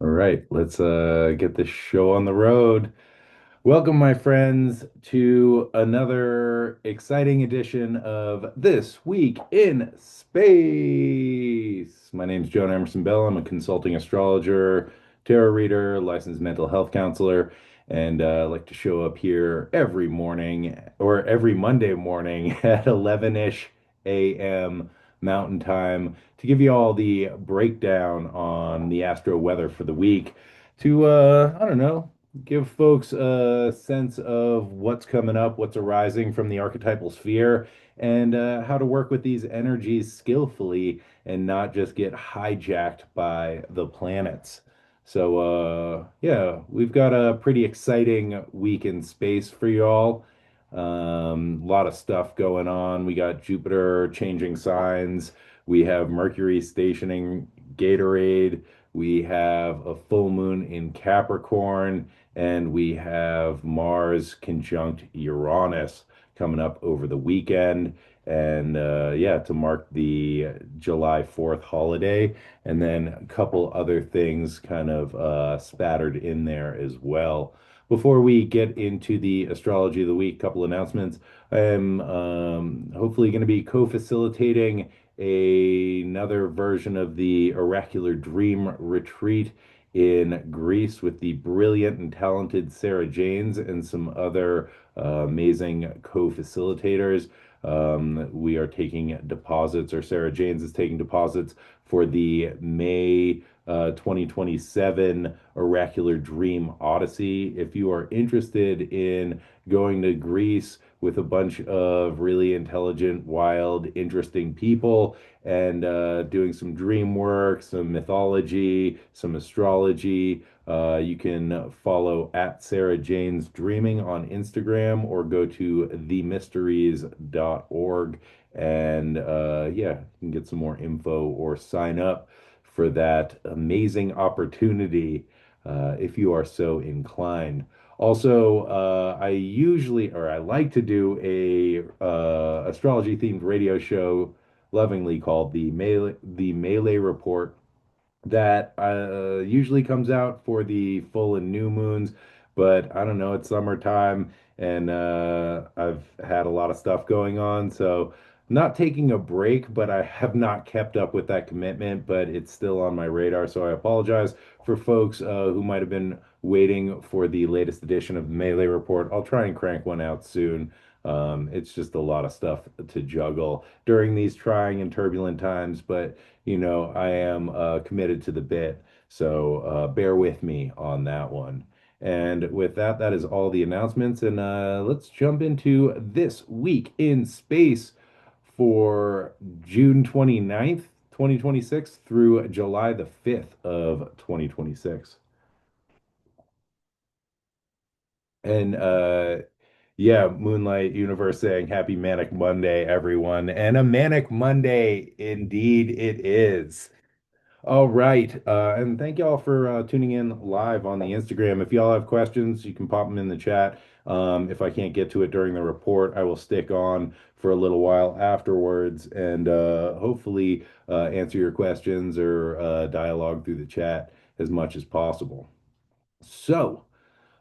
All right, let's get this show on the road. Welcome, my friends, to another exciting edition of This Week in Space. My name is Joan Emerson Bell. I'm a consulting astrologer, tarot reader, licensed mental health counselor, and I like to show up here every morning or every Monday morning at 11-ish a.m. Mountain Time to give you all the breakdown on the astro weather for the week to, I don't know, give folks a sense of what's coming up, what's arising from the archetypal sphere, and how to work with these energies skillfully and not just get hijacked by the planets. So, yeah, we've got a pretty exciting week in space for y'all. A lot of stuff going on. We got Jupiter changing signs. We have Mercury stationing Gatorade. We have a full moon in Capricorn, and we have Mars conjunct Uranus coming up over the weekend. And yeah, to mark the July 4th holiday, and then a couple other things kind of spattered in there as well. Before we get into the astrology of the week, couple announcements. I am hopefully going to be co-facilitating another version of the Oracular Dream Retreat in Greece with the brilliant and talented Sarah Janes and some other amazing co-facilitators. We are taking deposits, or Sarah Janes is taking deposits for the May 2027 Oracular Dream Odyssey. If you are interested in going to Greece with a bunch of really intelligent, wild, interesting people and doing some dream work, some mythology, some astrology. You can follow at Sarah Jane's Dreaming on Instagram or go to themysteries.org and yeah, you can get some more info or sign up for that amazing opportunity if you are so inclined. Also, I usually, or I like to do a astrology themed radio show, lovingly called the Melee Report, that usually comes out for the full and new moons. But I don't know, it's summertime, and I've had a lot of stuff going on, so not taking a break, but I have not kept up with that commitment, but it's still on my radar. So I apologize for folks who might have been waiting for the latest edition of the Melee Report. I'll try and crank one out soon. It's just a lot of stuff to juggle during these trying and turbulent times, but I am committed to the bit. So bear with me on that one. And with that, that is all the announcements. And let's jump into this week in space for June 29th, 2026 through July the 5th of 2026. And yeah, Moonlight Universe saying happy Manic Monday, everyone. And a Manic Monday indeed it is. All right. And thank y'all for tuning in live on the Instagram. If y'all have questions, you can pop them in the chat. If I can't get to it during the report, I will stick on for a little while afterwards and hopefully answer your questions or dialogue through the chat as much as possible. So,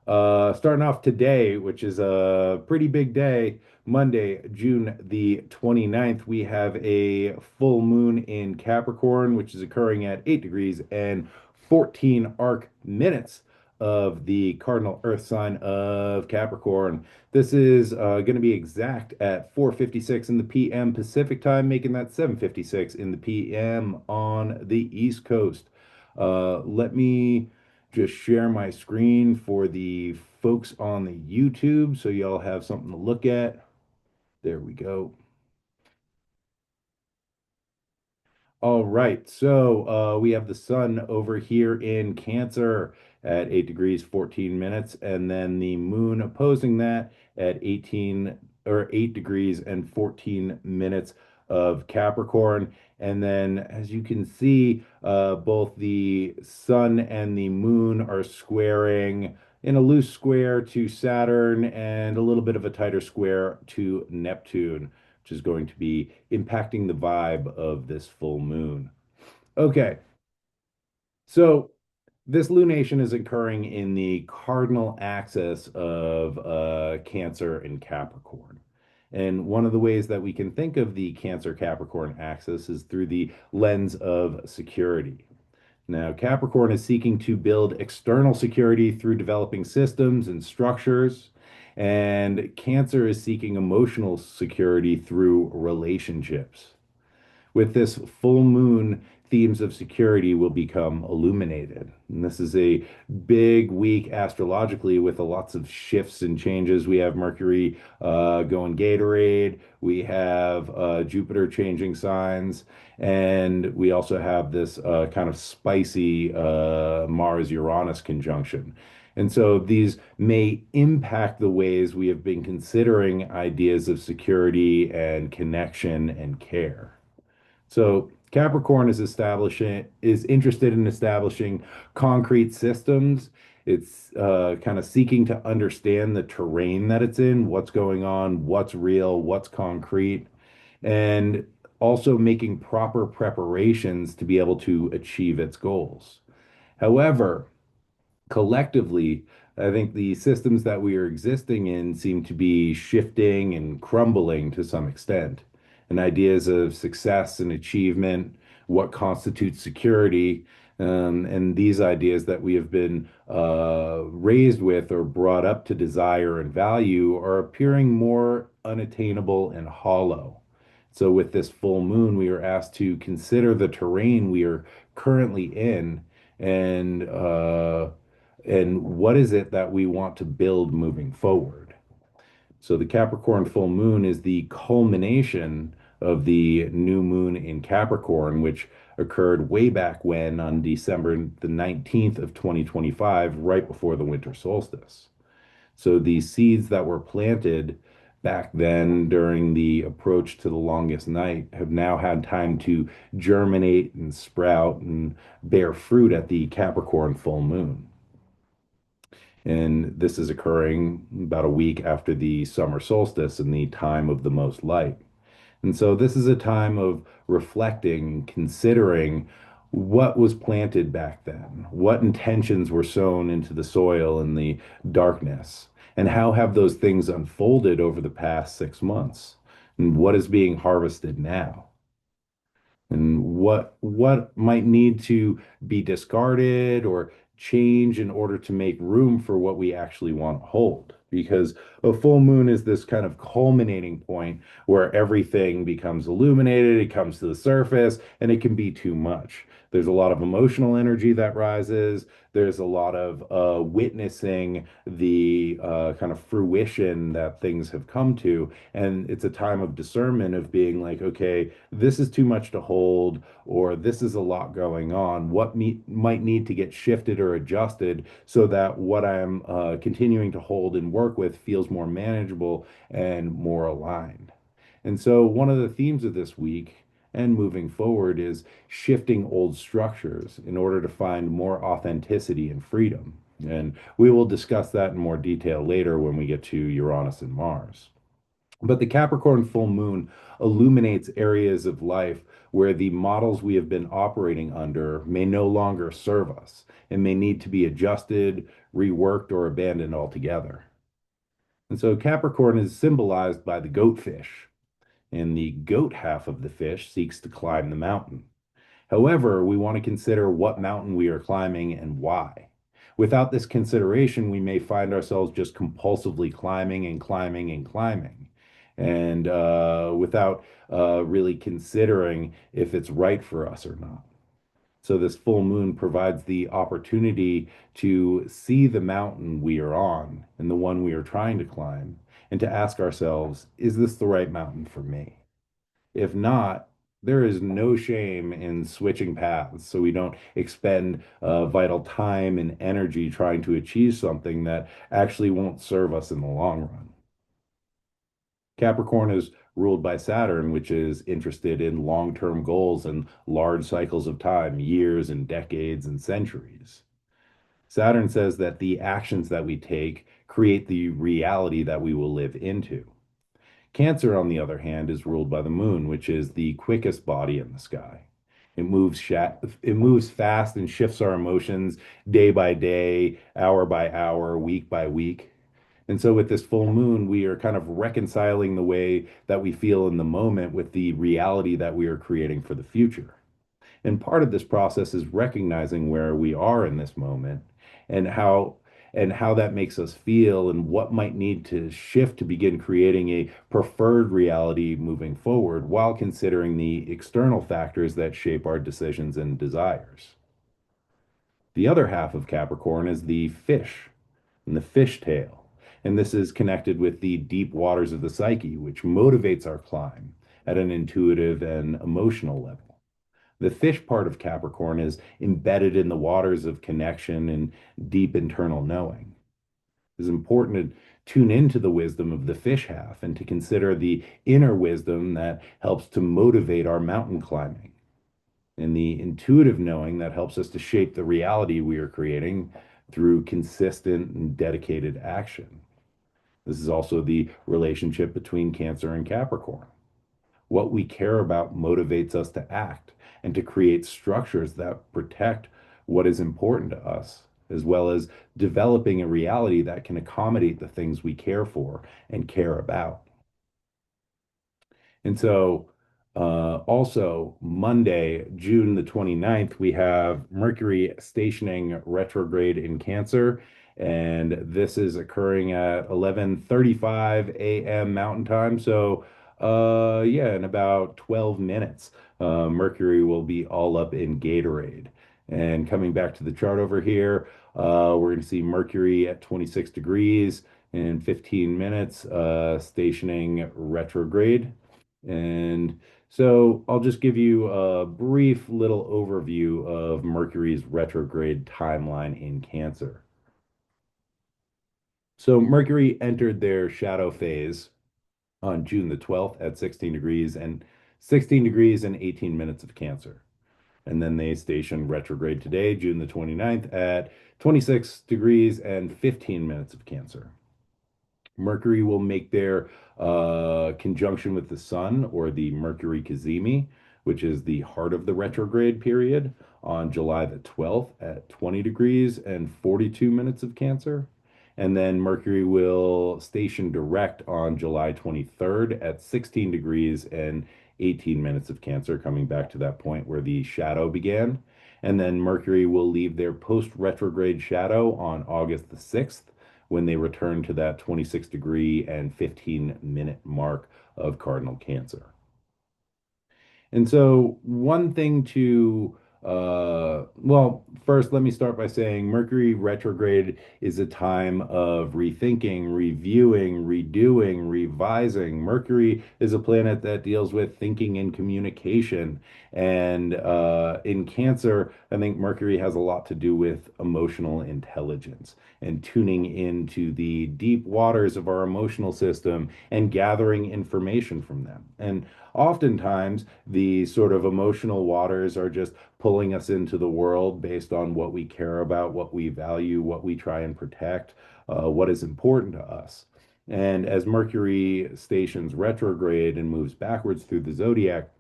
starting off today, which is a pretty big day, Monday, June the 29th, we have a full moon in Capricorn, which is occurring at 8 degrees and 14 arc minutes of the cardinal earth sign of Capricorn. This is going to be exact at 4:56 in the PM Pacific time, making that 7:56 in the PM on the East Coast. Let me just share my screen for the folks on the YouTube so y'all have something to look at. There we go. All right, so we have the sun over here in Cancer at 8 degrees 14 minutes, and then the moon opposing that at 18 or 8 degrees and 14 minutes of Capricorn. And then, as you can see, both the sun and the moon are squaring in a loose square to Saturn and a little bit of a tighter square to Neptune, which is going to be impacting the vibe of this full moon. Okay, so This lunation is occurring in the cardinal axis of Cancer and Capricorn. And one of the ways that we can think of the Cancer Capricorn axis is through the lens of security. Now, Capricorn is seeking to build external security through developing systems and structures, and Cancer is seeking emotional security through relationships. With this full moon, themes of security will become illuminated. And this is a big week astrologically with lots of shifts and changes. We have Mercury going Gatorade, we have Jupiter changing signs, and we also have this kind of spicy Mars Uranus conjunction. And so these may impact the ways we have been considering ideas of security and connection and care. So Capricorn is interested in establishing concrete systems. It's kind of seeking to understand the terrain that it's in, what's going on, what's real, what's concrete, and also making proper preparations to be able to achieve its goals. However, collectively, I think the systems that we are existing in seem to be shifting and crumbling to some extent. And ideas of success and achievement, what constitutes security, and these ideas that we have been raised with or brought up to desire and value are appearing more unattainable and hollow. So, with this full moon, we are asked to consider the terrain we are currently in and what is it that we want to build moving forward. So the Capricorn full moon is the culmination of the new moon in Capricorn, which occurred way back when on December the 19th of 2025, right before the winter solstice. So the seeds that were planted back then during the approach to the longest night have now had time to germinate and sprout and bear fruit at the Capricorn full moon. And this is occurring about a week after the summer solstice and the time of the most light. And so this is a time of reflecting, considering what was planted back then, what intentions were sown into the soil in the darkness, and how have those things unfolded over the past 6 months, and what is being harvested now and what might need to be discarded or change in order to make room for what we actually want to hold. Because a full moon is this kind of culminating point where everything becomes illuminated, it comes to the surface, and it can be too much. There's a lot of emotional energy that rises. There's a lot of witnessing the kind of fruition that things have come to. And it's a time of discernment of being like, okay, this is too much to hold, or this is a lot going on. What might need to get shifted or adjusted so that what I'm continuing to hold and work with feels more manageable and more aligned. And so, one of the themes of this week and moving forward is shifting old structures in order to find more authenticity and freedom. And we will discuss that in more detail later when we get to Uranus and Mars. But the Capricorn full moon illuminates areas of life where the models we have been operating under may no longer serve us and may need to be adjusted, reworked, or abandoned altogether. And so Capricorn is symbolized by the goatfish, and the goat half of the fish seeks to climb the mountain. However, we want to consider what mountain we are climbing and why. Without this consideration, we may find ourselves just compulsively climbing and climbing and climbing, and without really considering if it's right for us or not. So, this full moon provides the opportunity to see the mountain we are on and the one we are trying to climb, and to ask ourselves, is this the right mountain for me? If not, there is no shame in switching paths so we don't expend vital time and energy trying to achieve something that actually won't serve us in the long run. Capricorn is ruled by Saturn, which is interested in long-term goals and large cycles of time, years and decades and centuries. Saturn says that the actions that we take create the reality that we will live into. Cancer, on the other hand, is ruled by the moon, which is the quickest body in the sky. It moves fast and shifts our emotions day by day, hour by hour, week by week. And so with this full moon, we are kind of reconciling the way that we feel in the moment with the reality that we are creating for the future. And part of this process is recognizing where we are in this moment and how that makes us feel and what might need to shift to begin creating a preferred reality moving forward while considering the external factors that shape our decisions and desires. The other half of Capricorn is the fish and the fish tail. And this is connected with the deep waters of the psyche, which motivates our climb at an intuitive and emotional level. The fish part of Capricorn is embedded in the waters of connection and deep internal knowing. It's important to tune into the wisdom of the fish half and to consider the inner wisdom that helps to motivate our mountain climbing and the intuitive knowing that helps us to shape the reality we are creating through consistent and dedicated action. This is also the relationship between Cancer and Capricorn. What we care about motivates us to act and to create structures that protect what is important to us, as well as developing a reality that can accommodate the things we care for and care about. And so, also Monday, June the 29th, we have Mercury stationing retrograde in Cancer. And this is occurring at 11:35 a.m. Mountain Time. So, yeah, in about 12 minutes, Mercury will be all up in Gatorade. And coming back to the chart over here, we're going to see Mercury at 26 degrees in 15 minutes, stationing retrograde. And so I'll just give you a brief little overview of Mercury's retrograde timeline in Cancer. So Mercury entered their shadow phase on June the 12th at 16 degrees and 18 minutes of Cancer. And then they stationed retrograde today, June the 29th at 26 degrees and 15 minutes of Cancer. Mercury will make their conjunction with the Sun, or the Mercury cazimi, which is the heart of the retrograde period, on July the 12th at 20 degrees and 42 minutes of Cancer. And then Mercury will station direct on July 23rd at 16 degrees and 18 minutes of Cancer, coming back to that point where the shadow began. And then Mercury will leave their post retrograde shadow on August the 6th when they return to that 26-degree and 15-minute mark of cardinal Cancer. And so, one thing to, well, first, let me start by saying Mercury retrograde is a time of rethinking, reviewing, redoing, revising. Mercury is a planet that deals with thinking and communication. And in Cancer, I think Mercury has a lot to do with emotional intelligence and tuning into the deep waters of our emotional system and gathering information from them. And oftentimes, the sort of emotional waters are just pulling us into the world based on what we care about, what we value, what we try and protect, what is important to us. And as Mercury stations retrograde and moves backwards through the zodiac,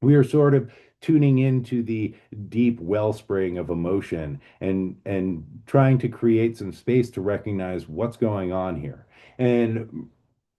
we are sort of tuning into the deep wellspring of emotion and trying to create some space to recognize what's going on here. And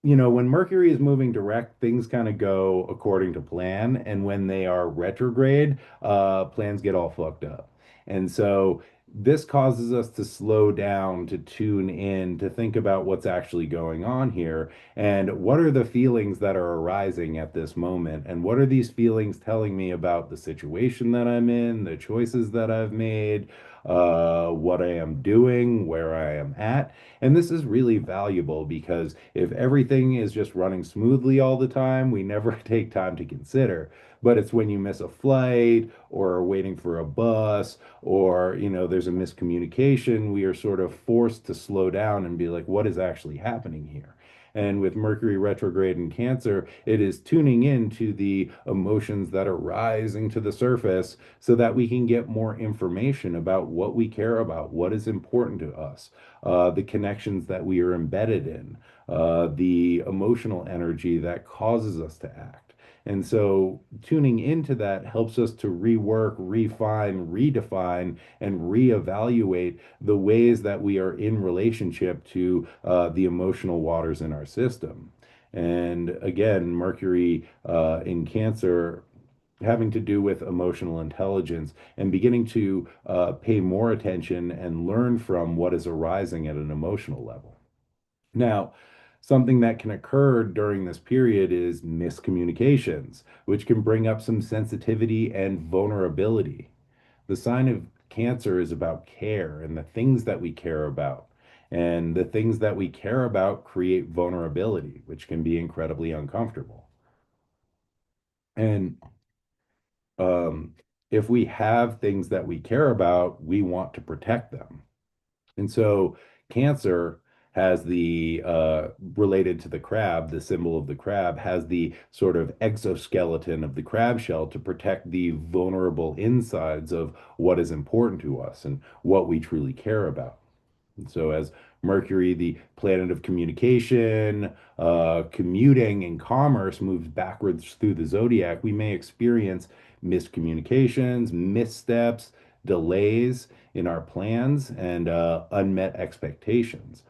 when Mercury is moving direct, things kind of go according to plan. And when they are retrograde, plans get all fucked up. And so this causes us to slow down, to tune in, to think about what's actually going on here. And what are the feelings that are arising at this moment? And what are these feelings telling me about the situation that I'm in, the choices that I've made, what I am doing, where I am at? And this is really valuable because if everything is just running smoothly all the time, we never take time to consider. But it's when you miss a flight or are waiting for a bus or, there's a miscommunication, we are sort of forced to slow down and be like, what is actually happening here? And with Mercury retrograde in Cancer, it is tuning into the emotions that are rising to the surface so that we can get more information about what we care about, what is important to us, the connections that we are embedded in, the emotional energy that causes us to act. And so tuning into that helps us to rework, refine, redefine, and reevaluate the ways that we are in relationship to the emotional waters in our system. And again, Mercury in Cancer having to do with emotional intelligence and beginning to pay more attention and learn from what is arising at an emotional level. Now, something that can occur during this period is miscommunications, which can bring up some sensitivity and vulnerability. The sign of Cancer is about care and the things that we care about. And the things that we care about create vulnerability, which can be incredibly uncomfortable. And um, if we have things that we care about, we want to protect them. And so Cancer has the related to the crab, the symbol of the crab has the sort of exoskeleton of the crab shell to protect the vulnerable insides of what is important to us and what we truly care about. And so, as Mercury, the planet of communication, commuting, and commerce moves backwards through the zodiac, we may experience miscommunications, missteps, delays in our plans, and unmet expectations.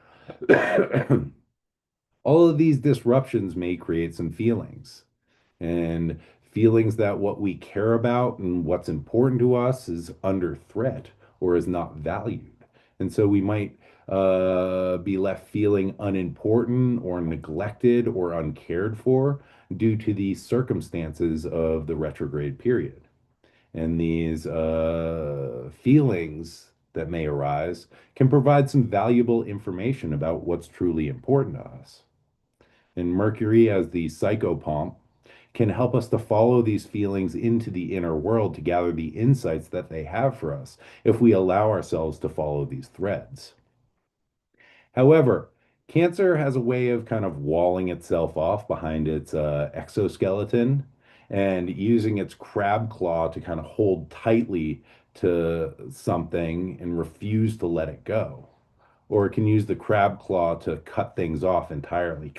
All of these disruptions may create some feelings and feelings that what we care about and what's important to us is under threat or is not valued. And so we might be left feeling unimportant or neglected or uncared for due to the circumstances of the retrograde period. And these feelings that may arise can provide some valuable information about what's truly important to us. And Mercury, as the psychopomp, can help us to follow these feelings into the inner world to gather the insights that they have for us if we allow ourselves to follow these threads. However, Cancer has a way of kind of walling itself off behind its exoskeleton and using its crab claw to kind of hold tightly to something and refuse to let it go. Or it can use the crab claw to cut things off entirely.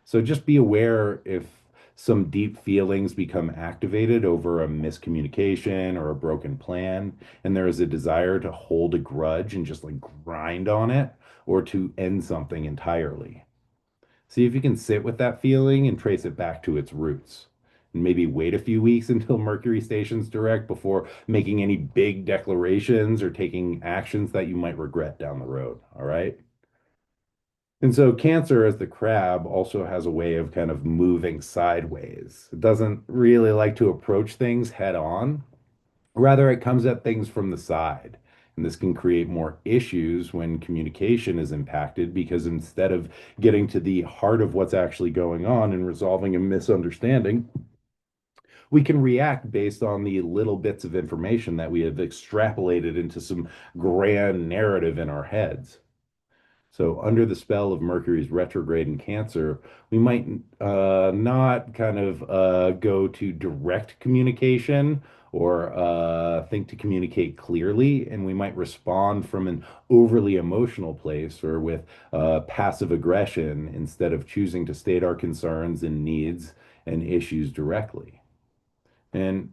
So just be aware if some deep feelings become activated over a miscommunication or a broken plan, and there is a desire to hold a grudge and just like grind on it or to end something entirely. See if you can sit with that feeling and trace it back to its roots. And maybe wait a few weeks until Mercury stations direct before making any big declarations or taking actions that you might regret down the road. All right. And so Cancer as the crab also has a way of kind of moving sideways. It doesn't really like to approach things head on. Rather, it comes at things from the side. And this can create more issues when communication is impacted because instead of getting to the heart of what's actually going on and resolving a misunderstanding, we can react based on the little bits of information that we have extrapolated into some grand narrative in our heads. So, under the spell of Mercury's retrograde in Cancer, we might not kind of go to direct communication or think to communicate clearly, and we might respond from an overly emotional place or with passive aggression instead of choosing to state our concerns and needs and issues directly. And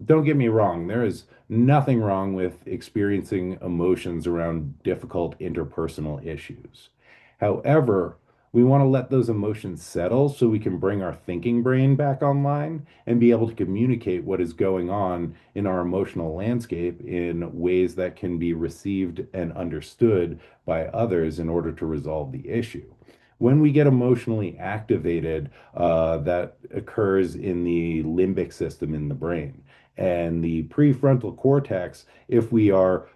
don't get me wrong, there is nothing wrong with experiencing emotions around difficult interpersonal issues. However, we want to let those emotions settle so we can bring our thinking brain back online and be able to communicate what is going on in our emotional landscape in ways that can be received and understood by others in order to resolve the issue. When we get emotionally activated, that occurs in the limbic system in the brain and the prefrontal cortex, if we are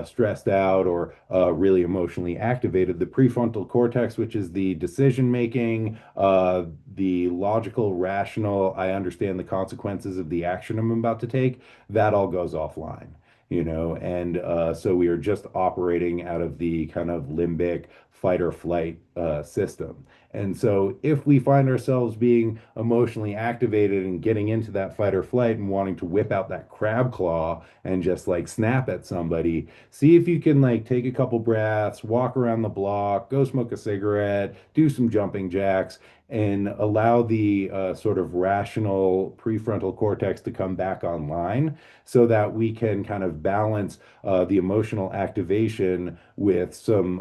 stressed out or really emotionally activated, the prefrontal cortex, which is the decision making, the logical, rational, I understand the consequences of the action I'm about to take, that all goes offline. And so we are just operating out of the kind of limbic fight or flight system. And so, if we find ourselves being emotionally activated and getting into that fight or flight and wanting to whip out that crab claw and just like snap at somebody, see if you can like take a couple breaths, walk around the block, go smoke a cigarette, do some jumping jacks, and allow the sort of rational prefrontal cortex to come back online so that we can kind of balance the emotional activation with some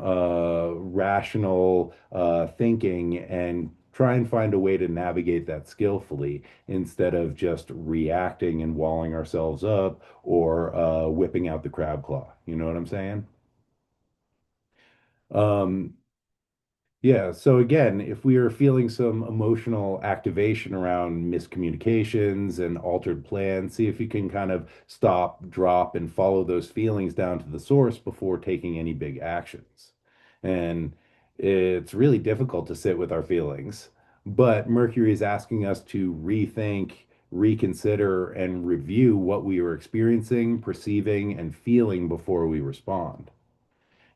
rational thinking and try and find a way to navigate that skillfully instead of just reacting and walling ourselves up or whipping out the crab claw. You know what I'm saying? Um, Yeah, so again, if we are feeling some emotional activation around miscommunications and altered plans, see if you can kind of stop, drop, and follow those feelings down to the source before taking any big actions. And it's really difficult to sit with our feelings, but Mercury is asking us to rethink, reconsider, and review what we are experiencing, perceiving, and feeling before we respond.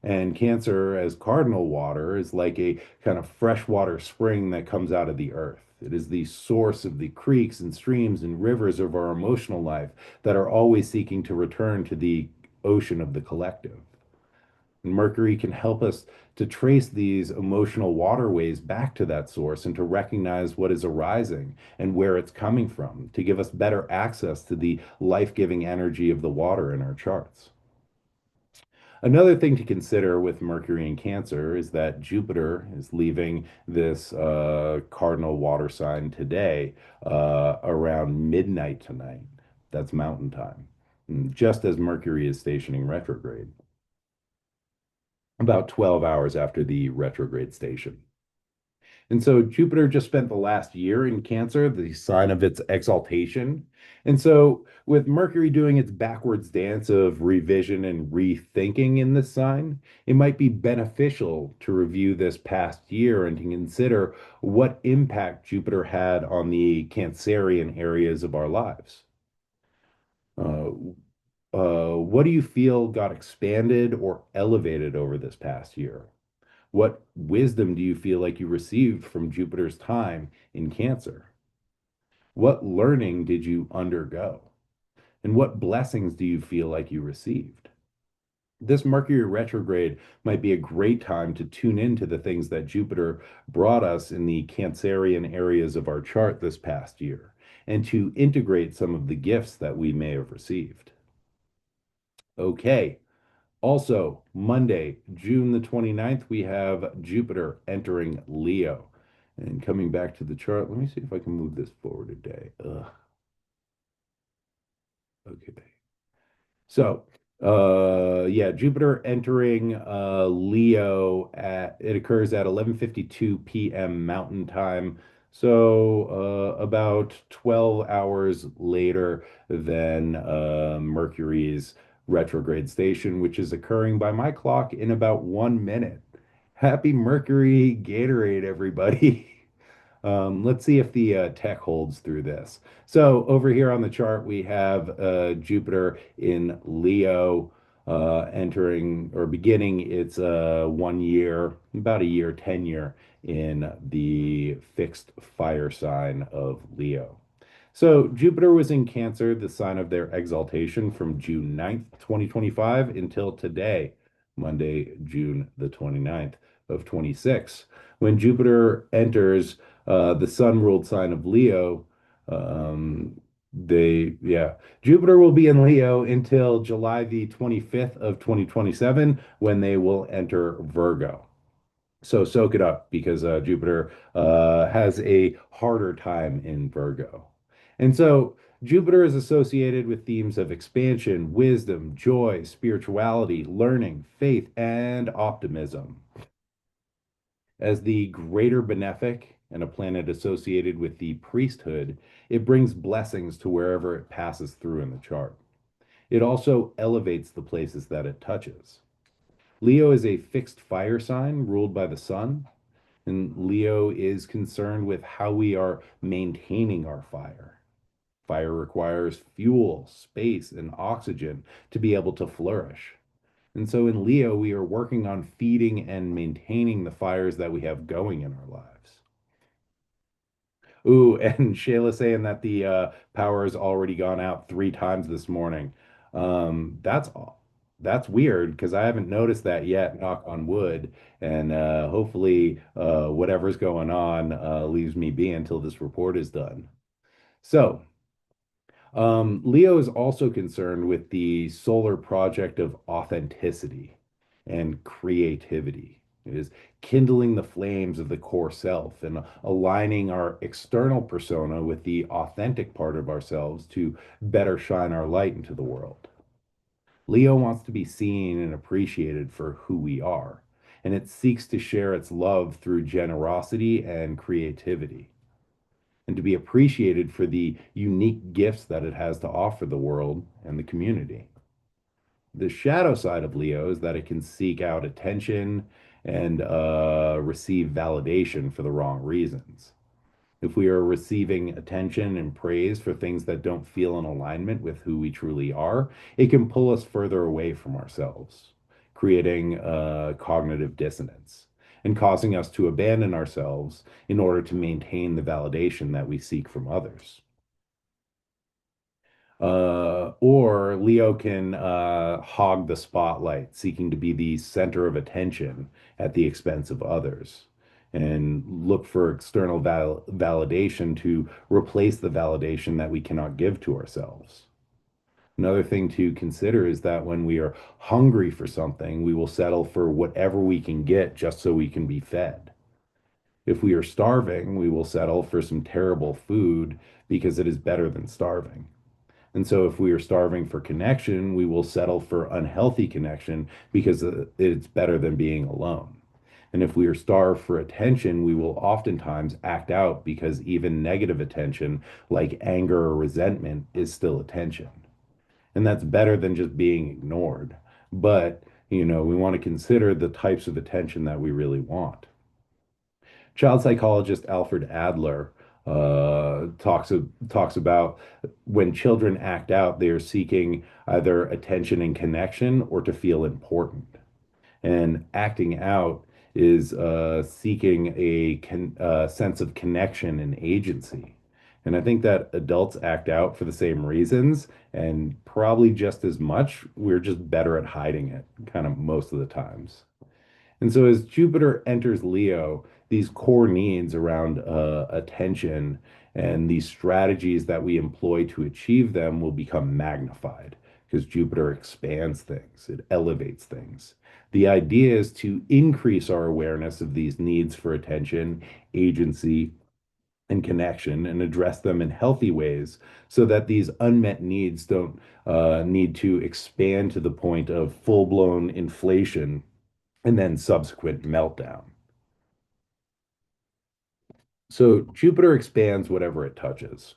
And Cancer, as cardinal water, is like a kind of freshwater spring that comes out of the earth. It is the source of the creeks and streams and rivers of our emotional life that are always seeking to return to the ocean of the collective. And Mercury can help us to trace these emotional waterways back to that source and to recognize what is arising and where it's coming from to give us better access to the life-giving energy of the water in our charts. Another thing to consider with Mercury in Cancer is that Jupiter is leaving this cardinal water sign today around midnight tonight. That's mountain time, just as Mercury is stationing retrograde, about 12 hours after the retrograde station. And so Jupiter just spent the last year in Cancer, the sign of its exaltation. And so, with Mercury doing its backwards dance of revision and rethinking in this sign, it might be beneficial to review this past year and to consider what impact Jupiter had on the Cancerian areas of our lives. Uh, what do you feel got expanded or elevated over this past year? What wisdom do you feel like you received from Jupiter's time in Cancer? What learning did you undergo? And what blessings do you feel like you received? This Mercury retrograde might be a great time to tune into the things that Jupiter brought us in the Cancerian areas of our chart this past year and to integrate some of the gifts that we may have received. Okay, also, Monday, June the 29th, we have Jupiter entering Leo. And coming back to the chart, let me see if I can move this forward a day. Ugh. Okay. So, yeah, Jupiter entering Leo at it occurs at 11:52 p.m. Mountain Time. So, about 12 hours later than Mercury's retrograde station, which is occurring by my clock in about 1 minute. Happy Mercury Gatorade, everybody. Let's see if the tech holds through this. So over here on the chart, we have Jupiter in Leo entering or beginning its 1 year, about a year, tenure in the fixed fire sign of Leo. So Jupiter was in Cancer, the sign of their exaltation, from June 9th, 2025 until today, Monday, June the 29th of 26. When Jupiter enters the sun-ruled sign of Leo, yeah, Jupiter will be in Leo until July the 25th of 2027 when they will enter Virgo. So soak it up because Jupiter has a harder time in Virgo. And so Jupiter is associated with themes of expansion, wisdom, joy, spirituality, learning, faith, and optimism. As the greater benefic and a planet associated with the priesthood, it brings blessings to wherever it passes through in the chart. It also elevates the places that it touches. Leo is a fixed fire sign ruled by the sun, and Leo is concerned with how we are maintaining our fire. Fire requires fuel, space, and oxygen to be able to flourish. And so in Leo, we are working on feeding and maintaining the fires that we have going in our lives. Ooh, and Shayla saying that the power has already gone out 3 times this morning. That's weird because I haven't noticed that yet, knock on wood. And hopefully, whatever's going on leaves me be until this report is done. So, Leo is also concerned with the solar project of authenticity and creativity. It is kindling the flames of the core self and aligning our external persona with the authentic part of ourselves to better shine our light into the world. Leo wants to be seen and appreciated for who we are, and it seeks to share its love through generosity and creativity and to be appreciated for the unique gifts that it has to offer the world and the community. The shadow side of Leo is that it can seek out attention and receive validation for the wrong reasons. If we are receiving attention and praise for things that don't feel in alignment with who we truly are, it can pull us further away from ourselves, creating cognitive dissonance and causing us to abandon ourselves in order to maintain the validation that we seek from others. Or Leo can hog the spotlight, seeking to be the center of attention at the expense of others, and look for external validation to replace the validation that we cannot give to ourselves. Another thing to consider is that when we are hungry for something, we will settle for whatever we can get just so we can be fed. If we are starving, we will settle for some terrible food because it is better than starving. And so, if we are starving for connection, we will settle for unhealthy connection because it's better than being alone. And if we are starved for attention, we will oftentimes act out because even negative attention, like anger or resentment, is still attention. And that's better than just being ignored. But, we want to consider the types of attention that we really want. Child psychologist Alfred Adler talks about when children act out, they are seeking either attention and connection or to feel important. And acting out is seeking a sense of connection and agency. And I think that adults act out for the same reasons and probably just as much. We're just better at hiding it, kind of most of the times. And so as Jupiter enters Leo, these core needs around attention and these strategies that we employ to achieve them will become magnified because Jupiter expands things, it elevates things. The idea is to increase our awareness of these needs for attention, agency, and connection and address them in healthy ways so that these unmet needs don't need to expand to the point of full-blown inflation and then subsequent meltdown. So Jupiter expands whatever it touches.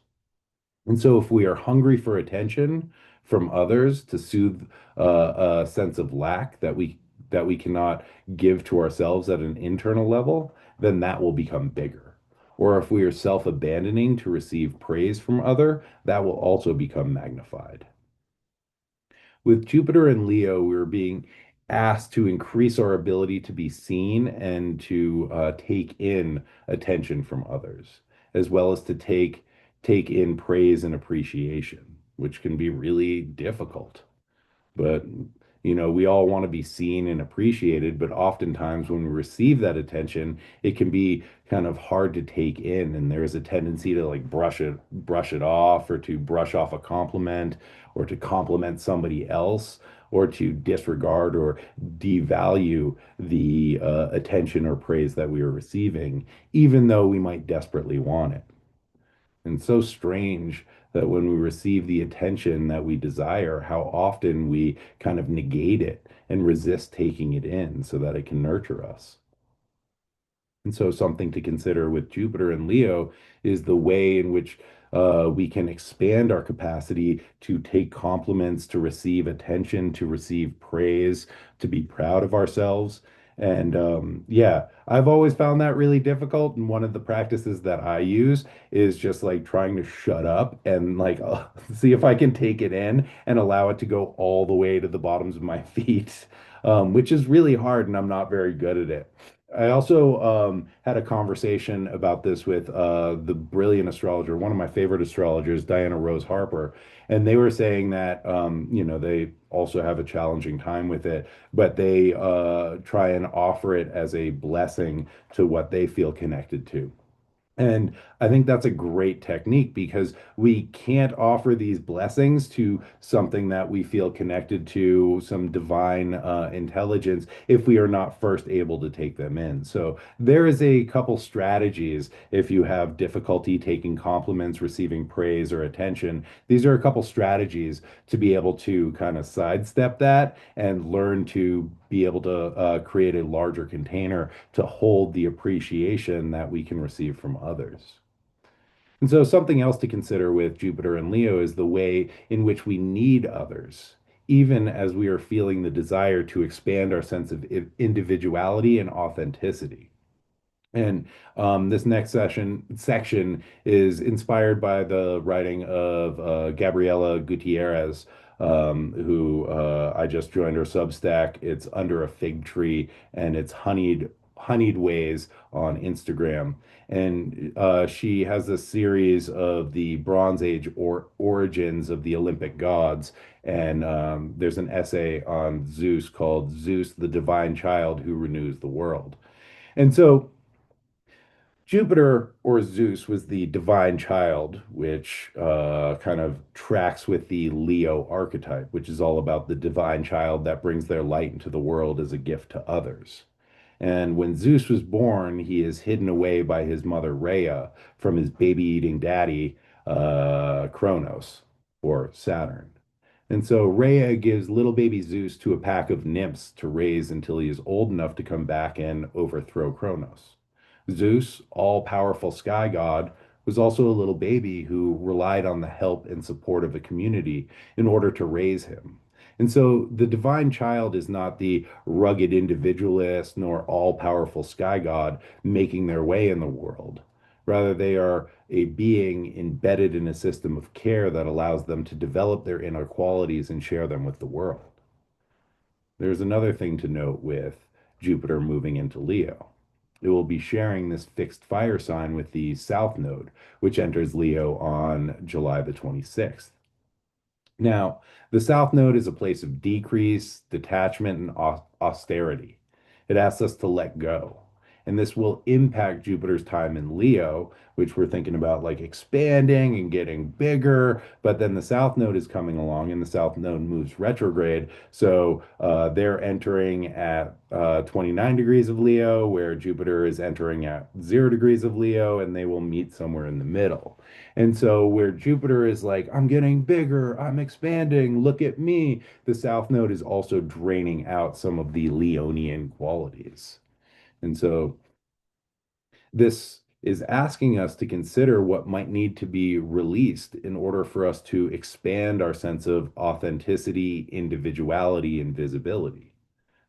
And so if we are hungry for attention from others to soothe a sense of lack that we cannot give to ourselves at an internal level, then that will become bigger. Or if we are self-abandoning to receive praise from other, that will also become magnified. With Jupiter and Leo, we are being asked to increase our ability to be seen and to take in attention from others, as well as to take in praise and appreciation, which can be really difficult. But, we all want to be seen and appreciated, but oftentimes when we receive that attention, it can be kind of hard to take in. And there's a tendency to like brush it off or to brush off a compliment or to compliment somebody else or to disregard or devalue the attention or praise that we are receiving, even though we might desperately want it. And so strange that when we receive the attention that we desire, how often we kind of negate it and resist taking it in so that it can nurture us. And so, something to consider with Jupiter and Leo is the way in which we can expand our capacity to take compliments, to receive attention, to receive praise, to be proud of ourselves. And yeah, I've always found that really difficult. And one of the practices that I use is just like trying to shut up and like see if I can take it in and allow it to go all the way to the bottoms of my feet, which is really hard and I'm not very good at it. I also had a conversation about this with the brilliant astrologer, one of my favorite astrologers, Diana Rose Harper, and they were saying that they also have a challenging time with it, but they try and offer it as a blessing to what they feel connected to. And I think that's a great technique because we can't offer these blessings to something that we feel connected to, some divine intelligence, if we are not first able to take them in. So there is a couple strategies if you have difficulty taking compliments, receiving praise or attention. These are a couple strategies to be able to kind of sidestep that and learn to be able to create a larger container to hold the appreciation that we can receive from others. And so, something else to consider with Jupiter and Leo is the way in which we need others, even as we are feeling the desire to expand our sense of individuality and authenticity. And this next section is inspired by the writing of Gabriela Gutierrez, who I just joined her Substack. It's Under a Fig Tree, and it's honeyed ways on Instagram. And she has this series of the Bronze Age or origins of the Olympic gods. And there's an essay on Zeus called Zeus, the Divine Child Who Renews the World. And so Jupiter or Zeus was the divine child, which kind of tracks with the Leo archetype, which is all about the divine child that brings their light into the world as a gift to others. And when Zeus was born, he is hidden away by his mother Rhea from his baby-eating daddy, Kronos, or Saturn. And so Rhea gives little baby Zeus to a pack of nymphs to raise until he is old enough to come back and overthrow Kronos. Zeus, all-powerful sky god, was also a little baby who relied on the help and support of a community in order to raise him. And so the divine child is not the rugged individualist nor all-powerful sky god making their way in the world. Rather, they are a being embedded in a system of care that allows them to develop their inner qualities and share them with the world. There's another thing to note with Jupiter moving into Leo. It will be sharing this fixed fire sign with the South Node, which enters Leo on July the 26th. Now, the South Node is a place of decrease, detachment, and austerity. It asks us to let go. And this will impact Jupiter's time in Leo, which we're thinking about like expanding and getting bigger. But then the South Node is coming along and the South Node moves retrograde. So they're entering at 29 degrees of Leo, where Jupiter is entering at 0 degrees of Leo, and they will meet somewhere in the middle. And so, where Jupiter is like, I'm getting bigger, I'm expanding, look at me, the South Node is also draining out some of the Leonian qualities. And so, this is asking us to consider what might need to be released in order for us to expand our sense of authenticity, individuality, and visibility.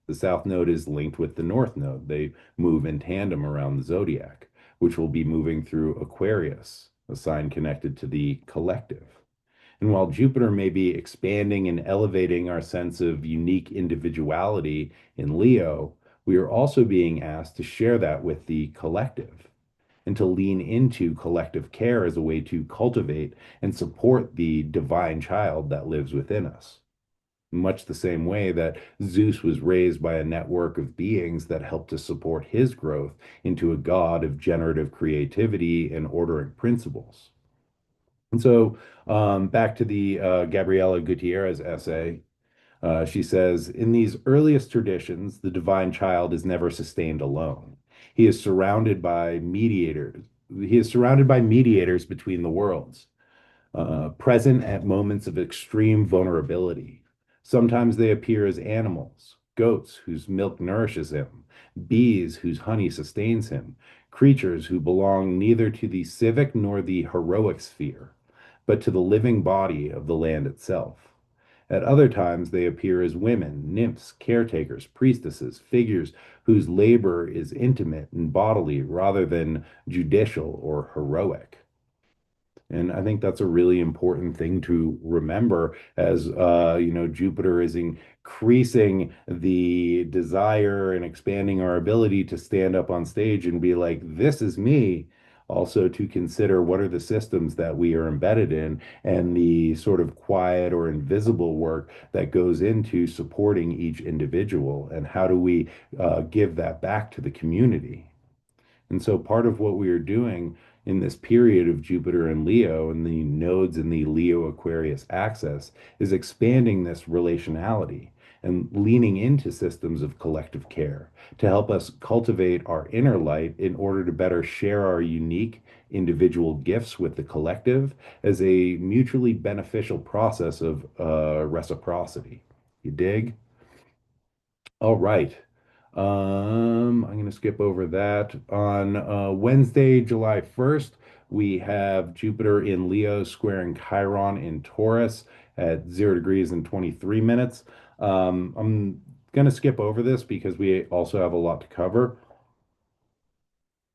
The South Node is linked with the North Node. They move in tandem around the zodiac, which will be moving through Aquarius, a sign connected to the collective. And while Jupiter may be expanding and elevating our sense of unique individuality in Leo, we are also being asked to share that with the collective and to lean into collective care as a way to cultivate and support the divine child that lives within us. Much the same way that Zeus was raised by a network of beings that helped to support his growth into a god of generative creativity and ordering principles. And so, back to the Gabriela Gutierrez essay, she says, in these earliest traditions, the divine child is never sustained alone. He is surrounded by mediators. He is surrounded by mediators between the worlds, present at moments of extreme vulnerability. Sometimes they appear as animals, goats whose milk nourishes him, bees whose honey sustains him, creatures who belong neither to the civic nor the heroic sphere, but to the living body of the land itself. At other times, they appear as women, nymphs, caretakers, priestesses, figures whose labor is intimate and bodily rather than judicial or heroic. And I think that's a really important thing to remember as Jupiter is increasing the desire and expanding our ability to stand up on stage and be like, this is me. Also, to consider what are the systems that we are embedded in and the sort of quiet or invisible work that goes into supporting each individual, and how do we give that back to the community. And so part of what we are doing in this period of Jupiter and Leo and the nodes in the Leo Aquarius axis is expanding this relationality and leaning into systems of collective care to help us cultivate our inner light in order to better share our unique individual gifts with the collective as a mutually beneficial process of reciprocity. You dig? All right. I'm going to skip over that. On Wednesday, July 1st, we have Jupiter in Leo squaring Chiron in Taurus at 0 degrees and 23 minutes. I'm going to skip over this because we also have a lot to cover.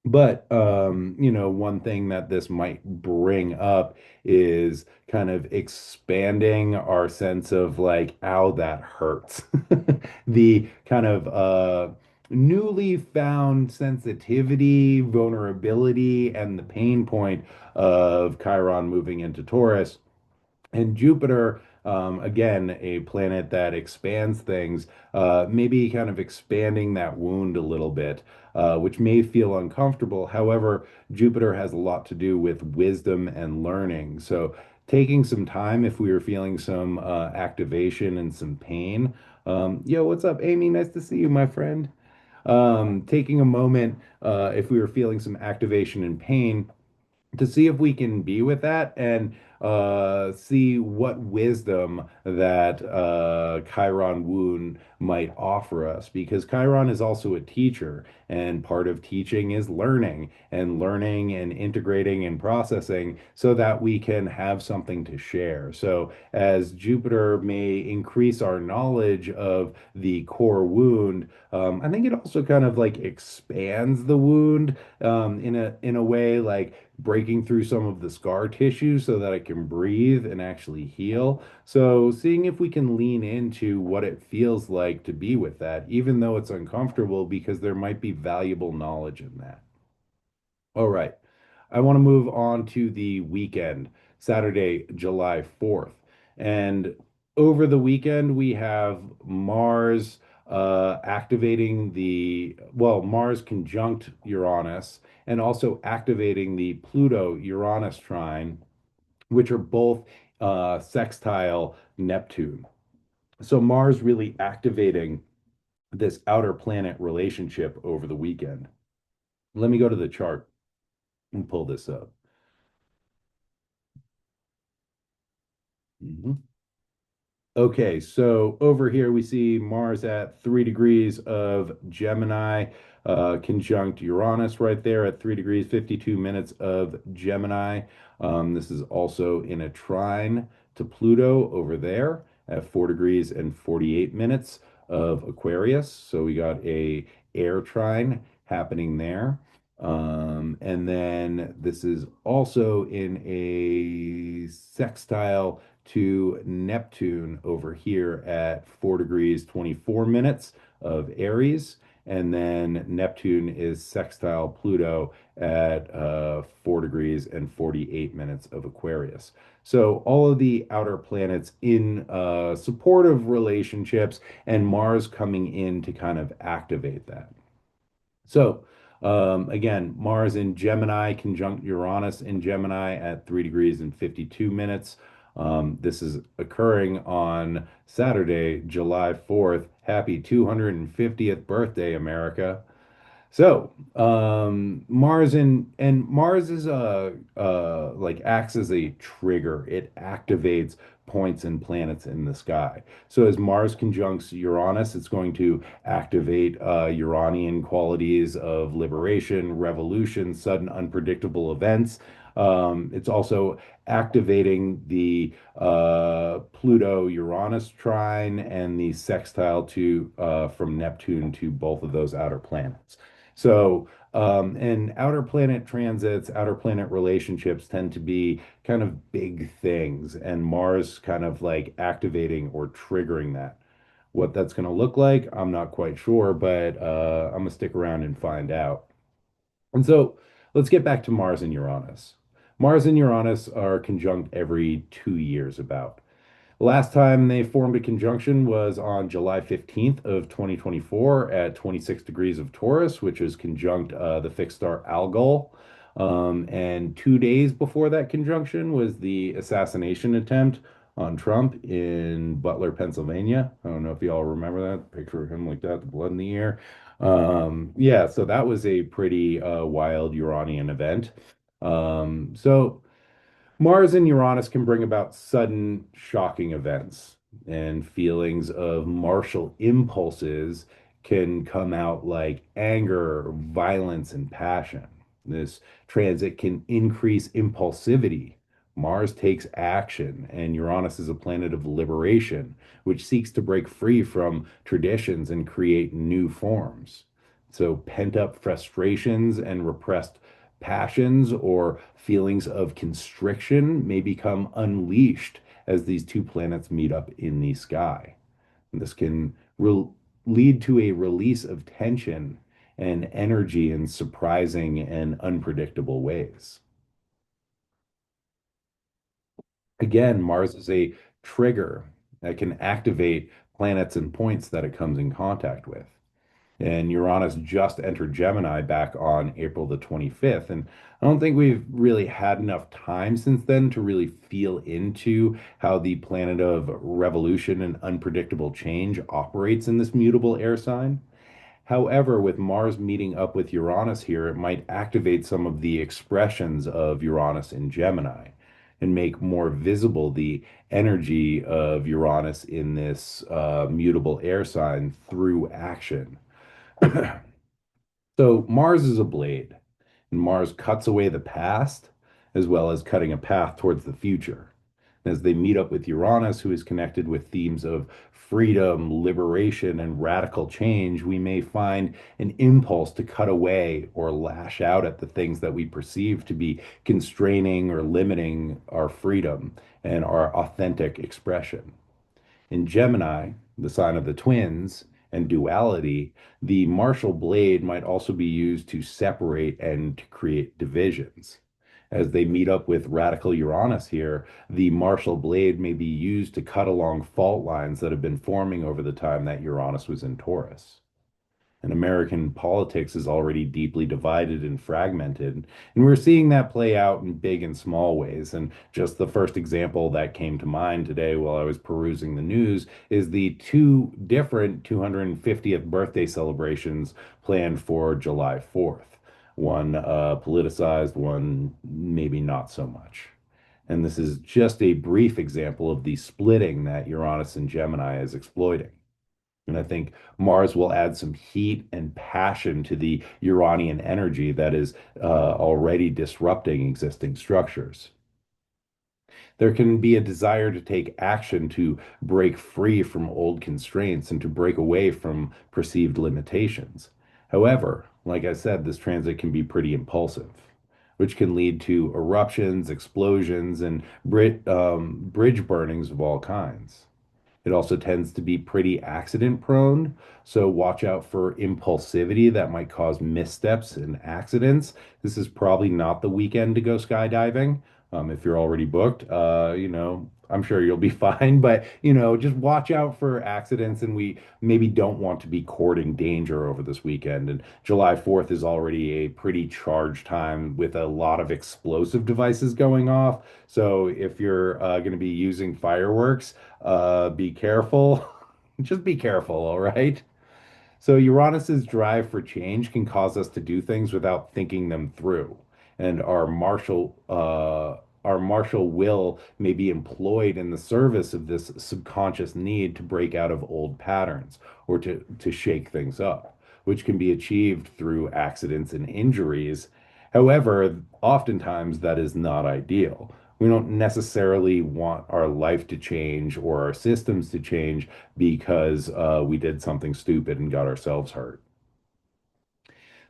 But one thing that this might bring up is kind of expanding our sense of like, ow, that hurts. The kind of newly found sensitivity, vulnerability, and the pain point of Chiron moving into Taurus. And Jupiter, again, a planet that expands things, maybe kind of expanding that wound a little bit, which may feel uncomfortable. However, Jupiter has a lot to do with wisdom and learning. So, taking some time if we were feeling some activation and some pain. Yo, what's up, Amy? Nice to see you, my friend. Taking a moment if we were feeling some activation and pain to see if we can be with that and see what wisdom that Chiron wound might offer us. Because Chiron is also a teacher, and part of teaching is learning and integrating and processing so that we can have something to share. So, as Jupiter may increase our knowledge of the core wound, I think it also kind of like expands the wound in a way like breaking through some of the scar tissue so that it can breathe and actually heal. So, seeing if we can lean into what it feels like to be with that, even though it's uncomfortable, because there might be valuable knowledge in that. All right. I want to move on to the weekend, Saturday, July 4th. And over the weekend, we have Mars activating Mars conjunct Uranus and also activating the Pluto Uranus trine, which are both sextile Neptune. So Mars really activating this outer planet relationship over the weekend. Let me go to the chart and pull this up. Mhm. Okay, so over here we see Mars at 3 degrees of Gemini, conjunct Uranus right there at 3 degrees, 52 minutes of Gemini. This is also in a trine to Pluto over there at 4 degrees and 48 minutes of Aquarius. So we got a air trine happening there. And then this is also in a sextile to Neptune over here at 4 degrees 24 minutes of Aries. And then Neptune is sextile Pluto at 4 degrees and 48 minutes of Aquarius. So all of the outer planets in supportive relationships and Mars coming in to kind of activate that. So, again, Mars in Gemini, conjunct Uranus in Gemini at 3 degrees and 52 minutes. This is occurring on Saturday, July 4th. Happy 250th birthday, America. So, Mars and Mars is like acts as a trigger. It activates points and planets in the sky. So as Mars conjuncts Uranus, it's going to activate Uranian qualities of liberation, revolution, sudden unpredictable events. It's also activating the Pluto-Uranus trine and the sextile to from Neptune to both of those outer planets. And outer planet transits, outer planet relationships tend to be kind of big things, and Mars kind of like activating or triggering that. What that's going to look like, I'm not quite sure, but I'm going to stick around and find out. And so let's get back to Mars and Uranus. Mars and Uranus are conjunct every 2 years about. Last time they formed a conjunction was on July 15th of 2024 at 26 degrees of Taurus, which is conjunct the fixed star Algol. And 2 days before that conjunction was the assassination attempt on Trump in Butler, Pennsylvania. I don't know if you all remember that picture of him like that, the blood in the ear. Yeah, so that was a pretty wild Uranian event. So Mars and Uranus can bring about sudden, shocking events, and feelings of martial impulses can come out like anger, violence, and passion. This transit can increase impulsivity. Mars takes action, and Uranus is a planet of liberation, which seeks to break free from traditions and create new forms. So, pent up frustrations and repressed passions or feelings of constriction may become unleashed as these two planets meet up in the sky. And this can lead to a release of tension and energy in surprising and unpredictable ways. Again, Mars is a trigger that can activate planets and points that it comes in contact with. And Uranus just entered Gemini back on April the 25th. And I don't think we've really had enough time since then to really feel into how the planet of revolution and unpredictable change operates in this mutable air sign. However, with Mars meeting up with Uranus here, it might activate some of the expressions of Uranus in Gemini and make more visible the energy of Uranus in this mutable air sign through action. So Mars is a blade, and Mars cuts away the past as well as cutting a path towards the future. As they meet up with Uranus, who is connected with themes of freedom, liberation, and radical change, we may find an impulse to cut away or lash out at the things that we perceive to be constraining or limiting our freedom and our authentic expression. In Gemini, the sign of the twins, and duality, the martial blade might also be used to separate and to create divisions. As they meet up with radical Uranus here, the martial blade may be used to cut along fault lines that have been forming over the time that Uranus was in Taurus. And American politics is already deeply divided and fragmented. And we're seeing that play out in big and small ways. And just the first example that came to mind today while I was perusing the news is the two different 250th birthday celebrations planned for July 4th. One politicized, one maybe not so much. And this is just a brief example of the splitting that Uranus and Gemini is exploiting. And I think Mars will add some heat and passion to the Uranian energy that is already disrupting existing structures. There can be a desire to take action to break free from old constraints and to break away from perceived limitations. However, like I said, this transit can be pretty impulsive, which can lead to eruptions, explosions, and bridge burnings of all kinds. It also tends to be pretty accident prone, so watch out for impulsivity that might cause missteps and accidents. This is probably not the weekend to go skydiving. If you're already booked, I'm sure you'll be fine, but just watch out for accidents, and we maybe don't want to be courting danger over this weekend. And July 4th is already a pretty charged time with a lot of explosive devices going off. So if you're going to be using fireworks, be careful. Just be careful, all right? So Uranus's drive for change can cause us to do things without thinking them through, and our martial will may be employed in the service of this subconscious need to break out of old patterns or to shake things up, which can be achieved through accidents and injuries. However, oftentimes that is not ideal. We don't necessarily want our life to change or our systems to change because we did something stupid and got ourselves hurt.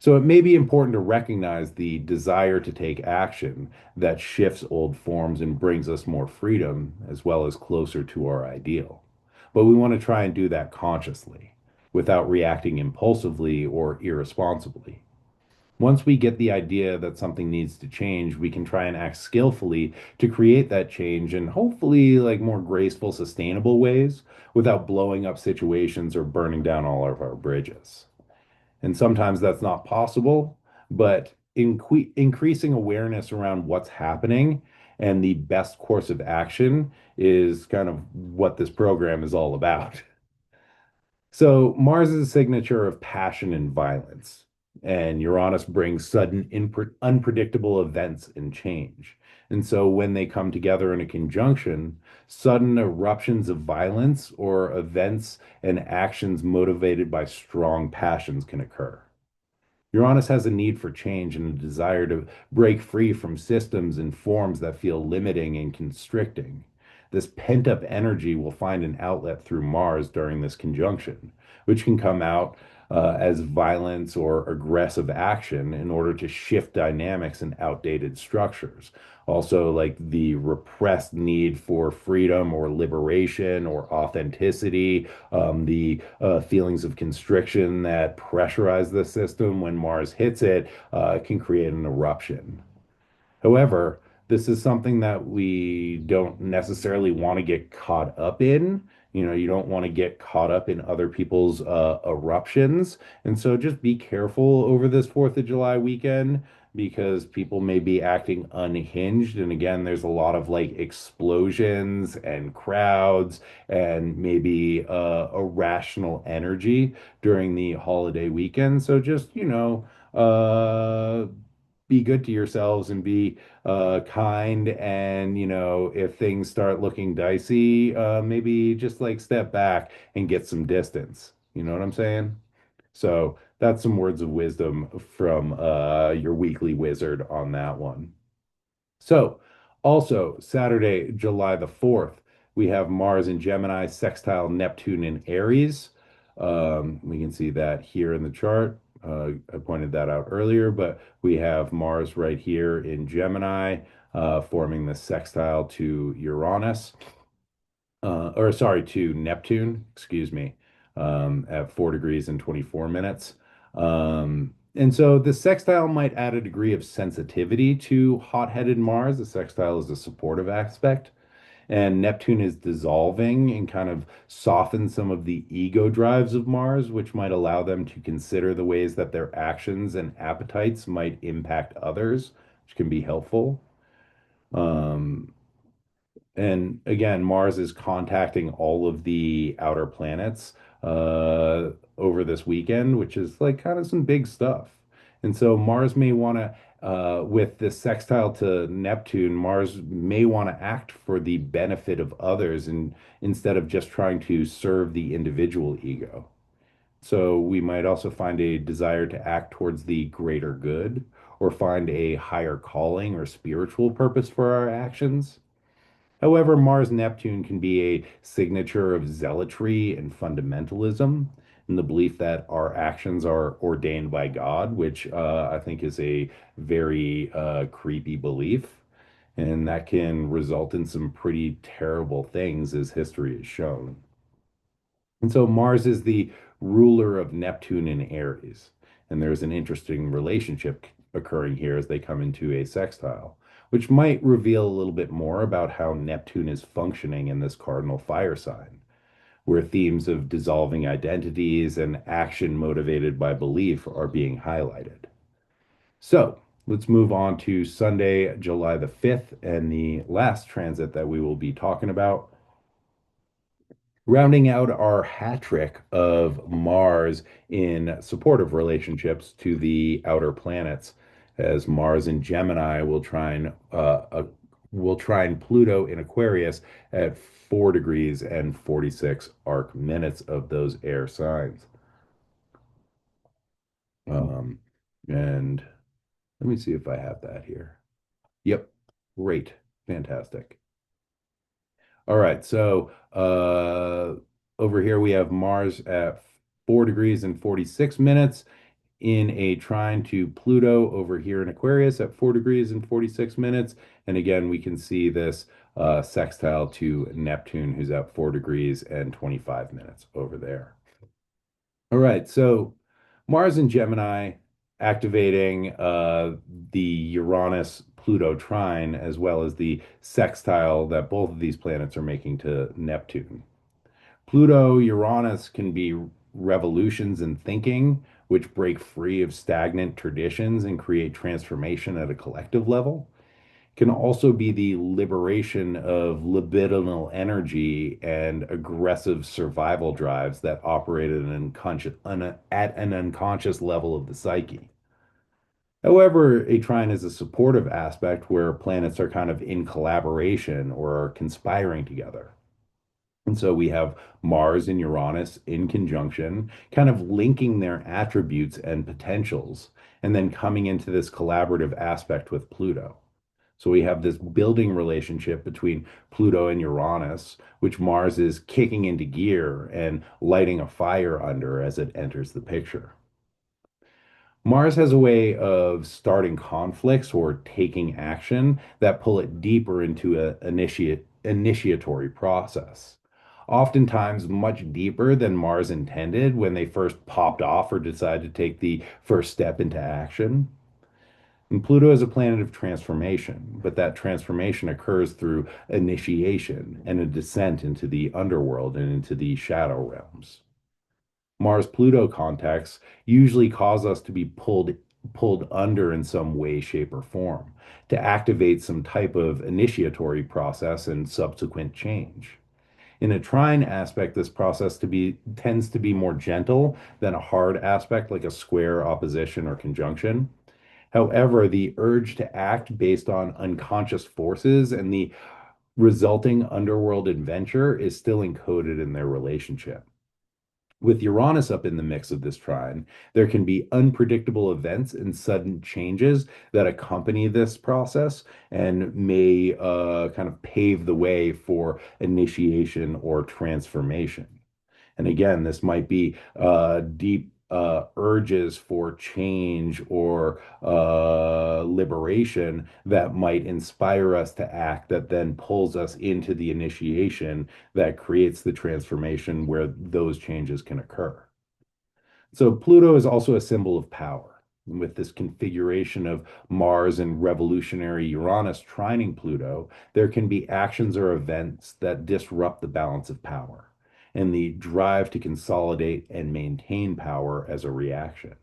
So it may be important to recognize the desire to take action that shifts old forms and brings us more freedom as well as closer to our ideal. But we want to try and do that consciously without reacting impulsively or irresponsibly. Once we get the idea that something needs to change, we can try and act skillfully to create that change in hopefully like more graceful, sustainable ways without blowing up situations or burning down all of our bridges. And sometimes that's not possible, but increasing awareness around what's happening and the best course of action is kind of what this program is all about. So Mars is a signature of passion and violence, and Uranus brings sudden, unpredictable events and change. And so when they come together in a conjunction, sudden eruptions of violence or events and actions motivated by strong passions can occur. Uranus has a need for change and a desire to break free from systems and forms that feel limiting and constricting. This pent up energy will find an outlet through Mars during this conjunction, which can come out as violence or aggressive action in order to shift dynamics and outdated structures. Also, like the repressed need for freedom or liberation or authenticity, the feelings of constriction that pressurize the system when Mars hits it can create an eruption. However, this is something that we don't necessarily want to get caught up in. You know, you don't want to get caught up in other people's eruptions. And so just be careful over this 4th of July weekend because people may be acting unhinged. And again, there's a lot of like explosions and crowds and maybe irrational energy during the holiday weekend. So just, be good to yourselves and be kind. And, if things start looking dicey, maybe just like step back and get some distance. You know what I'm saying? So that's some words of wisdom from your weekly wizard on that one. So, also Saturday, July the 4th, we have Mars in Gemini, sextile Neptune in Aries. We can see that here in the chart. I pointed that out earlier, but we have Mars right here in Gemini, forming the sextile to Uranus, or sorry, to Neptune, excuse me, at 4 degrees and 24 minutes. And so the sextile might add a degree of sensitivity to hot-headed Mars. The sextile is a supportive aspect, and Neptune is dissolving and kind of softens some of the ego drives of Mars, which might allow them to consider the ways that their actions and appetites might impact others, which can be helpful. Um, and again, Mars is contacting all of the outer planets over this weekend, which is like kind of some big stuff. And so Mars may want to, with this sextile to Neptune, Mars may want to act for the benefit of others and instead of just trying to serve the individual ego. So we might also find a desire to act towards the greater good or find a higher calling or spiritual purpose for our actions. However, Mars Neptune can be a signature of zealotry and fundamentalism, and the belief that our actions are ordained by God, which I think is a very creepy belief. And that can result in some pretty terrible things, as history has shown. And so Mars is the ruler of Neptune in Aries. And there's an interesting relationship occurring here as they come into a sextile, which might reveal a little bit more about how Neptune is functioning in this cardinal fire sign, where themes of dissolving identities and action motivated by belief are being highlighted. So let's move on to Sunday, July the 5th, and the last transit that we will be talking about, rounding out our hat trick of Mars in supportive relationships to the outer planets, as Mars in Gemini will try and Pluto in Aquarius at 4 degrees and 46 arc minutes of those air signs. Um, and let me see if I have that here. Yep, great, fantastic. All right, so over here we have Mars at 4 degrees and 46 minutes in a trine to Pluto over here in Aquarius at 4 degrees and 46 minutes. And again, we can see this sextile to Neptune, who's at 4 degrees and 25 minutes over there. All right, so Mars in Gemini activating the Uranus Pluto trine, as well as the sextile that both of these planets are making to Neptune. Pluto Uranus can be revolutions in thinking, which break free of stagnant traditions and create transformation at a collective level. Can also be the liberation of libidinal energy and aggressive survival drives that operate at an unconscious level of the psyche. However, a trine is a supportive aspect where planets are kind of in collaboration or are conspiring together. And so we have Mars and Uranus in conjunction, kind of linking their attributes and potentials, and then coming into this collaborative aspect with Pluto. So we have this building relationship between Pluto and Uranus, which Mars is kicking into gear and lighting a fire under as it enters the picture. Mars has a way of starting conflicts or taking action that pull it deeper into an initiatory process. Oftentimes, much deeper than Mars intended when they first popped off or decided to take the first step into action. And Pluto is a planet of transformation, but that transformation occurs through initiation and a descent into the underworld and into the shadow realms. Mars-Pluto contexts usually cause us to be pulled under in some way, shape, or form to activate some type of initiatory process and subsequent change. In a trine aspect, this process tends to be more gentle than a hard aspect like a square, opposition, or conjunction. However, the urge to act based on unconscious forces and the resulting underworld adventure is still encoded in their relationship. With Uranus up in the mix of this trine, there can be unpredictable events and sudden changes that accompany this process and may kind of pave the way for initiation or transformation. And again, this might be deep urges for change or liberation that might inspire us to act, that then pulls us into the initiation that creates the transformation where those changes can occur. So Pluto is also a symbol of power. With this configuration of Mars and revolutionary Uranus trining Pluto, there can be actions or events that disrupt the balance of power and the drive to consolidate and maintain power as a reaction.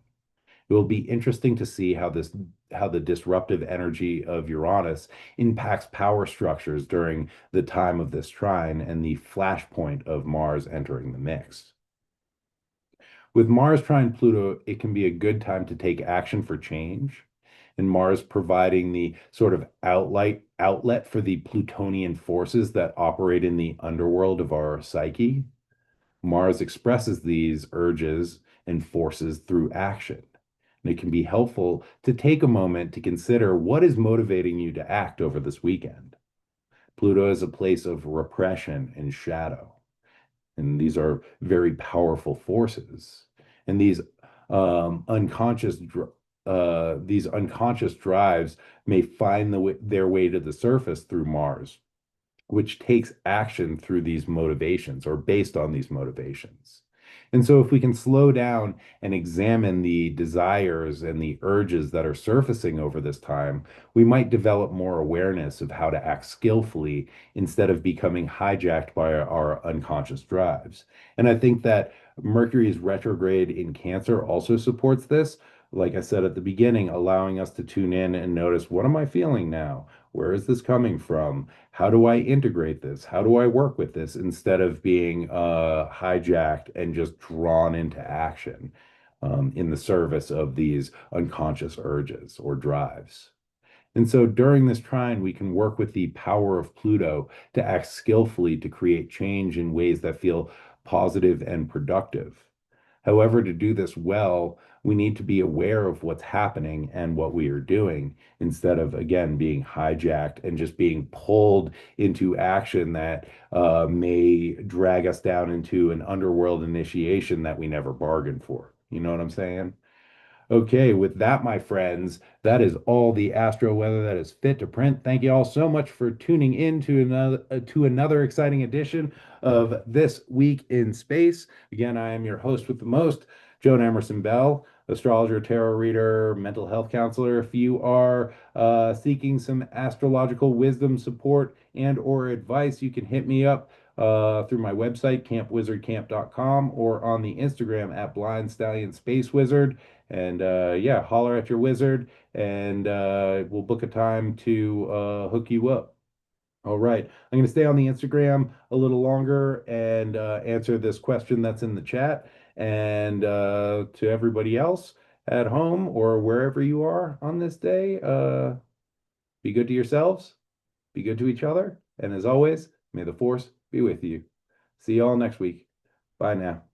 It will be interesting to see how the disruptive energy of Uranus impacts power structures during the time of this trine and the flashpoint of Mars entering the mix. With Mars trine Pluto, it can be a good time to take action for change, and Mars providing the sort of outlet for the Plutonian forces that operate in the underworld of our psyche. Mars expresses these urges and forces through action. And it can be helpful to take a moment to consider what is motivating you to act over this weekend. Pluto is a place of repression and shadow. And these are very powerful forces. And these unconscious drives may find their way to the surface through Mars, which takes action through these motivations or based on these motivations. And so, if we can slow down and examine the desires and the urges that are surfacing over this time, we might develop more awareness of how to act skillfully instead of becoming hijacked by our unconscious drives. And I think that Mercury's retrograde in Cancer also supports this. Like I said at the beginning, allowing us to tune in and notice, what am I feeling now? Where is this coming from? How do I integrate this? How do I work with this instead of being hijacked and just drawn into action in the service of these unconscious urges or drives? And so during this trine, we can work with the power of Pluto to act skillfully to create change in ways that feel positive and productive. However, to do this well, we need to be aware of what's happening and what we are doing instead of, again, being hijacked and just being pulled into action that may drag us down into an underworld initiation that we never bargained for. You know what I'm saying? Okay, with that, my friends, that is all the astro weather that is fit to print. Thank you all so much for tuning in to another exciting edition of This Week in Space. Again, I am your host with the most, Joan Emerson Bell, astrologer, tarot reader, mental health counselor. If you are seeking some astrological wisdom, support, and or advice, you can hit me up through my website, campwizardcamp.com, or on the Instagram at Blind Stallion Space Wizard. And yeah, holler at your wizard and we'll book a time to hook you up. All right. I'm going to stay on the Instagram a little longer and answer this question that's in the chat. And to everybody else at home or wherever you are on this day, be good to yourselves, be good to each other. And as always, may the force be with you. See you all next week. Bye now.